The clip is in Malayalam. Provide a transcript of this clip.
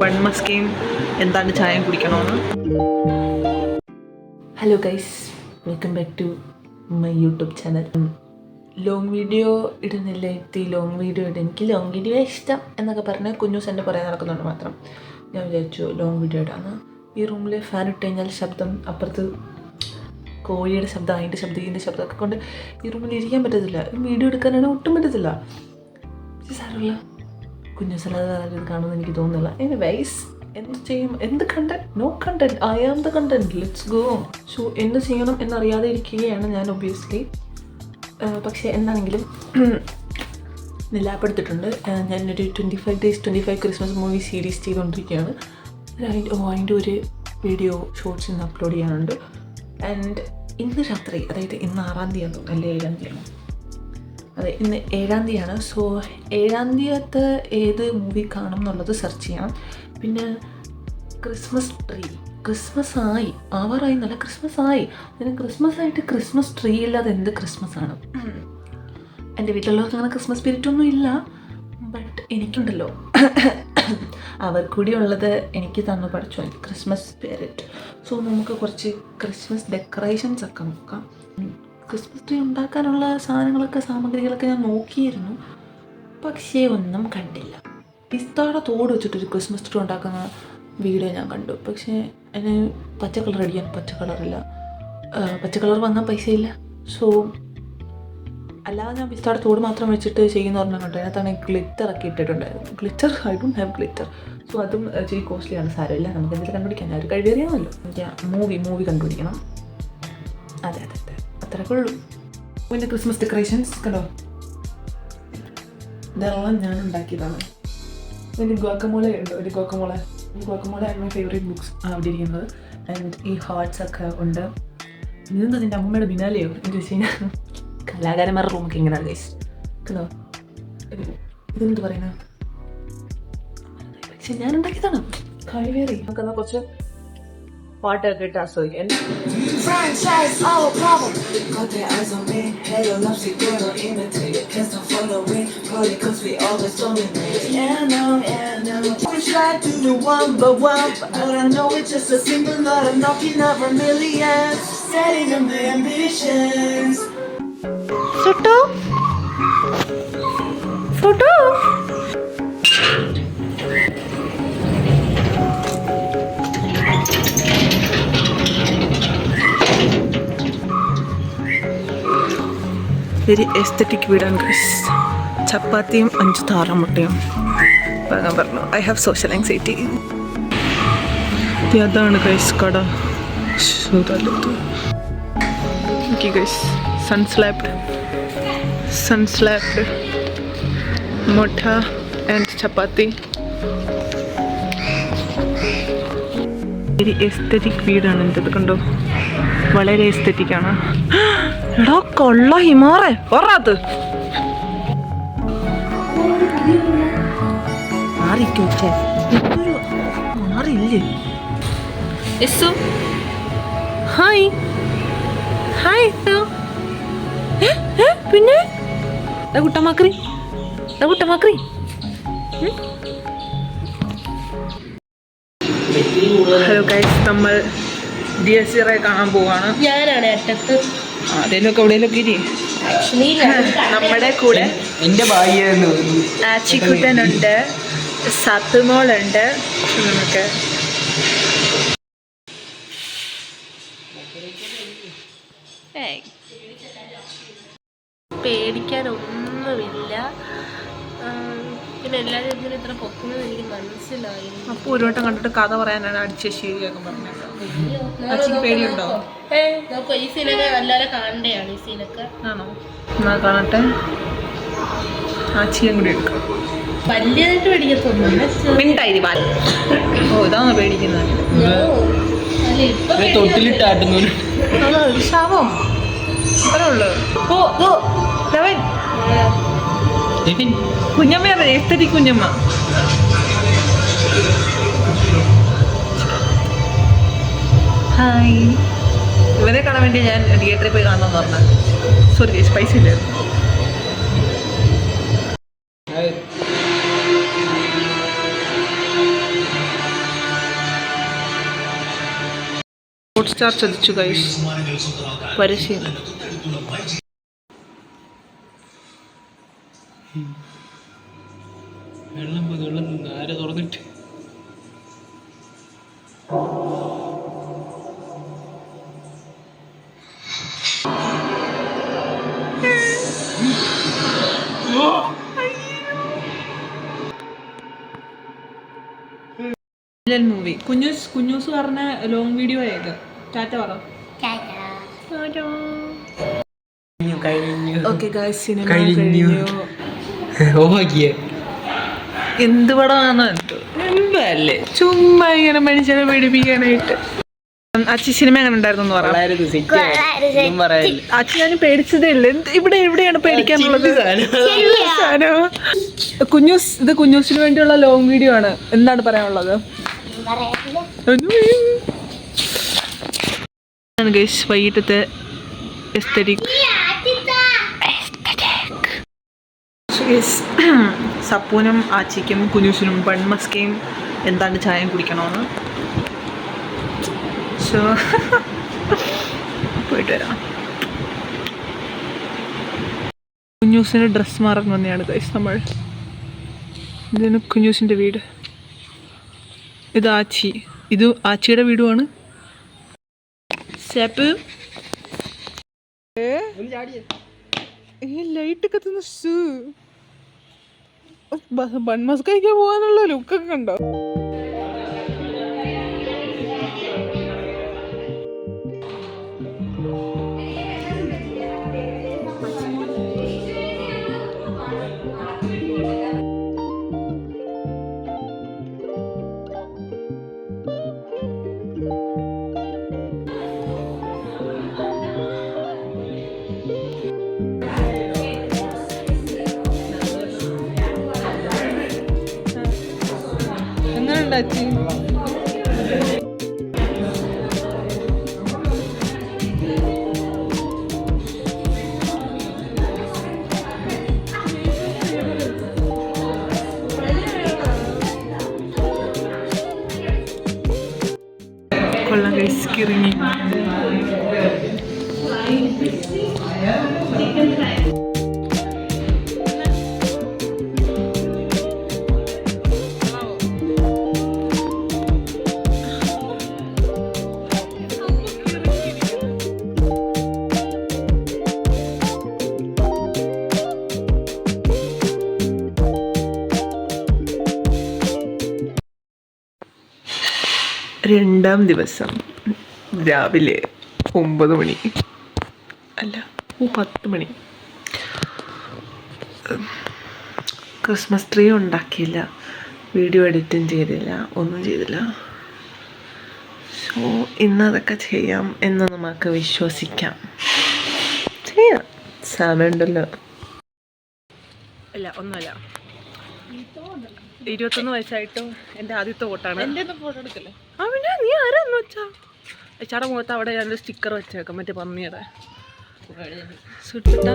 വൺമസ്കയും എന്താണ് ചായ കുടിക്കണമെന്ന്. Hello guys, welcome back to my YouTube channel. Long video ഇടുന്നില്ല, ലോങ് വീഡിയോ ഇടും, എനിക്ക് ലോങ് വീഡിയോ ഇഷ്ടം എന്നൊക്കെ പറഞ്ഞ് കുഞ്ഞൂസ് എൻ്റെ പറയാൻ നടക്കുന്നുണ്ട് മാത്രം. ഞാൻ വിചാരിച്ചു ലോങ് വീഡിയോ ഇടാന്ന്. ഈ റൂമിൽ ഫാൻ ഇട്ട് കഴിഞ്ഞാൽ ശബ്ദം, അപ്പുറത്ത് കോഴിയുടെ ശബ്ദം, അതിൻ്റെ ശബ്ദം, ഇതിൻ്റെ ശബ്ദമൊക്കെ കൊണ്ട് ഈ റൂമിൽ ഇരിക്കാൻ പറ്റത്തില്ല. വീഡിയോ എടുക്കാനാണ് ഒട്ടും പറ്റത്തില്ല. സാരമില്ല, കുഞ്ഞൂസല്ലാതെ ഇത് കാണുമെന്ന് എനിക്ക് തോന്നുന്നില്ല. എനിവേയ്സ്, എന്ത് ചെയ്യും? എന്ത് content? No content, I am the content, let's go. So എന്ത് ചെയ്യണം എന്നറിയാതെ ഇരിക്കുകയാണ് ഞാൻ ഒബ്വിയസ്ലി. പക്ഷേ എന്താണെങ്കിലും ലാപ്പെടുത്തിട്ടുണ്ട്. ഞാനൊരു 25 days 25 ക്രിസ്മസ് മൂവി സീരീസ് ചെയ്തുകൊണ്ടിരിക്കുകയാണ്. അതിൻ്റെ ഒരു വീഡിയോ ഷോർട്സ് ഇന്ന് അപ്ലോഡ് ചെയ്യാനുണ്ട്. ആൻഡ് ഇന്ന് രാത്രി, അതായത് ഇന്ന് 6-ാം തീയതി അല്ലേ 7-ാം തീയതിയാണ്? അതെ, ഇന്ന് 7-ാം തീയതിയാണ്. സോ 7-ാം തീയതി ഏത് മൂവി കാണും എന്നുള്ളത് സെർച്ച് ചെയ്യണം. പിന്നെ ക്രിസ്മസ് ട്രീ, ക്രിസ്മസ് ആയി ആവാറായി എന്നല്ല, ക്രിസ്മസ് ആയി. അതിന് ക്രിസ്മസ് ആയിട്ട് ക്രിസ്മസ് ട്രീ ഇല്ലാതെ എന്ത് ക്രിസ്മസ് ആണ്? എൻ്റെ വീട്ടിലുള്ളവർക്ക് അങ്ങനെ ക്രിസ്മസ് സ്പിരിറ്റ് ഒന്നും ഇല്ല, ബട്ട് എനിക്കുണ്ടല്ലോ. അവർ കൂടി ഉള്ളത് എനിക്ക് തന്നു പഠിച്ചു എനിക്ക് ക്രിസ്മസ് സ്പിരിറ്റ്. സോ നമുക്ക് കുറച്ച് ക്രിസ്മസ് ഡെക്കറേഷൻസ് ഒക്കെ നോക്കാം. ക്രിസ്മസ് ട്രീ ഉണ്ടാക്കാനുള്ള സാമഗ്രികളൊക്കെ ഞാൻ നോക്കിയിരുന്നു, പക്ഷേ ഒന്നും കണ്ടില്ല. പിസ്താടെ തോട് വെച്ചിട്ടൊരു ക്രിസ്മസ് ട്രീ ഉണ്ടാക്കുന്ന വീഡിയോ ഞാൻ കണ്ടു, പക്ഷേ അതിന് പച്ച കളർ അടിക്കാൻ പച്ച കളറില്ല, പച്ച കളർ വാങ്ങാൻ പൈസയില്ല. സോ അല്ലാതെ ഞാൻ പിസ്താടെ തോട് മാത്രം വെച്ചിട്ട് ചെയ്യുന്ന പറഞ്ഞാൽ കണ്ടു. അതിനകത്താണ് ഗ്ലിറ്റർ ഒക്കെ ഇട്ടിട്ടുണ്ടായിരുന്നു. Glitter, I don't have glitter. So അതും ഇച്ചിരി കോസ്റ്റ്ലിയാണ്. സാരമില്ല, നമുക്ക് എന്തെങ്കിലും കണ്ടുപിടിക്കാൻ. ഞാൻ ഒരു കഴിവേറിയാണല്ലോ. എനിക്ക് മൂവി കണ്ടുപിടിക്കണം. അതെ, അത്രയൊക്കെ ഉള്ളൂ. പിന്നെ ക്രിസ്മസ് ഡെക്കറേഷൻസ് കണ്ടോ, ഇതെല്ലാം ഞാൻ ഉണ്ടാക്കിയതാണ്. പിന്നെ ഗോക്കമോള ഉണ്ട്, ഒരു ഗോക്കമോള ആൻഡ് മൈ ഫേവറേറ്റ് ബുക്സ് അവിടെ ഇരിക്കുന്നത്. ആൻഡ് ഈ ഹാർട്ട്സ് ഒക്കെ ഉണ്ട്. ഇതെന്താ നിൻ്റെ അമ്മൂമ്മയുടെ ബിനാലെയോ എന്ന് ചോദിച്ചു കഴിഞ്ഞാൽ കലാകാരന്മാരുടെ റൂമൊക്കെ ഇങ്ങനെയാണ് ഗൈസ്. കണ്ടോ, ഇതെന്ത് പറയുന്നത്? പക്ഷെ ഞാൻ ഉണ്ടാക്കിയതാണ്. കഴിവേറി. നമുക്കെന്നാൽ കുറച്ച് പാട്ടൊക്കെ ഇട്ട് ആസ്വദിക്കാം. ഫോട്ടോ വെരി എസ്തറ്റിക് വീടാണ് ഗൈസ്. ചപ്പാത്തിയും 5 താറാമുട്ടയും വാങ്ങാൻ പറഞ്ഞു. I have social anxiety. അതാണ് ഗൈസ് കട. ഓക്കെ ഗൈസ്, സൺസ്ലാബ്ഡ് മുട്ട ആൻഡ് ചപ്പാത്തി. വെരി എസ്തറ്റിക് വീടാണ് എൻ്റെത്. കണ്ടോ, വളരെ എസ്തറ്റിക്കാണ്. എടാ കൊള്ള ഹിമാറേ ഒറാത്ത് മാറിക്കോച്ചേ, മാറിയില്ലേ? എസ്സു ഹായ് പിന്നെ കുട്ടമാക്രി. ഹലോ ഗൈസ്, നമ്മൾ DSR കാണാൻ പോവാണ്. ഞാനാണ് അറ്റത്ത്. അതിലൊക്കെ എവിടെയൊക്കെ ഇരി. നമ്മുടെ കൂടെ എന്റെ ഭാഗ്യമായിരുന്നു. ആച്ചിക്കുട്ടനുണ്ട്, സത്തുമോളുണ്ട്. നമുക്ക് പേടിക്കാനൊന്നുമില്ല. പിന്നെ എല്ലാവരും എന്തിനും ഇത്ര പൊക്കുന്നത് എനിക്ക് മനസ്സിലായി. അപ്പോൾ ഒരു വട്ടം കണ്ടിട്ട് കഥ പറയാനാണ് അടിച്ച് ശരിയാക്കാൻ പറഞ്ഞത്. അച്ഛക്ക് പേടിയുണ്ടോ? നമുക്ക് ഈ സീനൊക്കെ എല്ലാവരും കാണണ്ടയാണ്. ഈ സീനൊക്കെ ആണോ? എന്നാ കാണട്ടെ. ആച്ചിയും കൂടി എടുക്കാം. വലിയതായിട്ട് പേടിക്കത്തൊന്നുമില്ല. മിണ്ടായി പാൽ. ഓ, ഇതാണോ പേടിക്കുന്നത്? തൊട്ടിലിട്ടാട്ടുന്നു. ശാപം അത്രേ ഉള്ളു. ഓ രവൻ കുഞ്ഞമ്മ, എസ്തറ്റിക് കുഞ്ഞമ്മ. ഹായ്. ഇവരെ കാണാൻ വേണ്ടി ഞാൻ തിയേറ്ററിൽ പോയി കാണണമെന്ന് പറഞ്ഞാൽ സോറി പൈസ ഇല്ലായിരുന്നു. ഹോട്ട്സ്റ്റാർ ചതിച്ചു ഗൈസ്. പരസ്യം. വെള്ളം ആരെ തുറന്നിട്ട് മൂവി കുഞ്ഞൂസ് പറഞ്ഞ ലോങ് വീഡിയോ ആയത്. ടാറ്റ പറ. ഓക്കെ ഗൈസ്, സിനിമ കഴിഞ്ഞു. എന്ത് പടമാണോ എന്തല്ലേ ചുമ്മാ ഇങ്ങനെ മനുഷ്യനെ പേടിപ്പിക്കാനായിട്ട്. അച്ചി സിനിമ എങ്ങനെ ഉണ്ടായിരുന്നു പറ. അച്ചി ഞാൻ പേടിച്ചതേ ഇല്ല. എവിടെയാണ് പേടിക്കാനുള്ളത്? കുഞ്ഞൂസിന് വേണ്ടിയുള്ള ലോങ് വീഡിയോ ആണ്. എന്താണ് പറയാനുള്ളത്? വൈകിട്ടത്തെ സപ്പൂനും ആച്ചിക്കും കുഞ്ഞൂസിനും ബൺമസ്കയും എന്താണ് ചായ കുടിക്കണമെന്ന്. സോ പോയിട്ട് വരാം. കുഞ്ഞൂസിന് ഡ്രസ്സ് മാറാൻ വന്നെയാണ് ഗൈസ് നമ്മൾ. ഇതാണ് കുഞ്ഞൂസിൻ്റെ വീട്. ഇത് ആച്ചി. ഇത് ആച്ചിയുടെ വീടുമാണ്. ലൈറ്റ് കത്തുന്ന ബൺമസ്ക കഴിക്കാൻ പോകാനുള്ള ലുക്കൊക്കെ ഉണ്ടോ? എങ്ങനെയുണ്ടാച്ചി? കൊള്ളാം ഗൈസ്, കിറങ്ങി. രണ്ടാം ദിവസം രാവിലെ 9 മണി അല്ല 10 മണി. ക്രിസ്മസ് ട്രീ ഉണ്ടാക്കിയില്ല, വീഡിയോ എഡിറ്റും ചെയ്തില്ല, ഒന്നും ചെയ്തില്ല. സോ ഇന്നതൊക്കെ ചെയ്യാം എന്ന് നമുക്ക് വിശ്വസിക്കാം. ചെയ്യാം, സമയമുണ്ടല്ലോ. അല്ല ഒന്നുമല്ല, 21 വയസ്സായിട്ടും എൻ്റെ ആദ്യത്തെ വോട്ടാണ്. ഫോട്ടോ എടുക്കല്ലേ? ആ പിന്നെ നീ ആരാന്ന് വെച്ചാ ചേട്ടാ മുഖത്ത് അവിടെ ഞാനൊരു സ്റ്റിക്കർ വെച്ചേക്കാം, മറ്റേ പന്നിയുടെ. സുട്ടിട്ടാ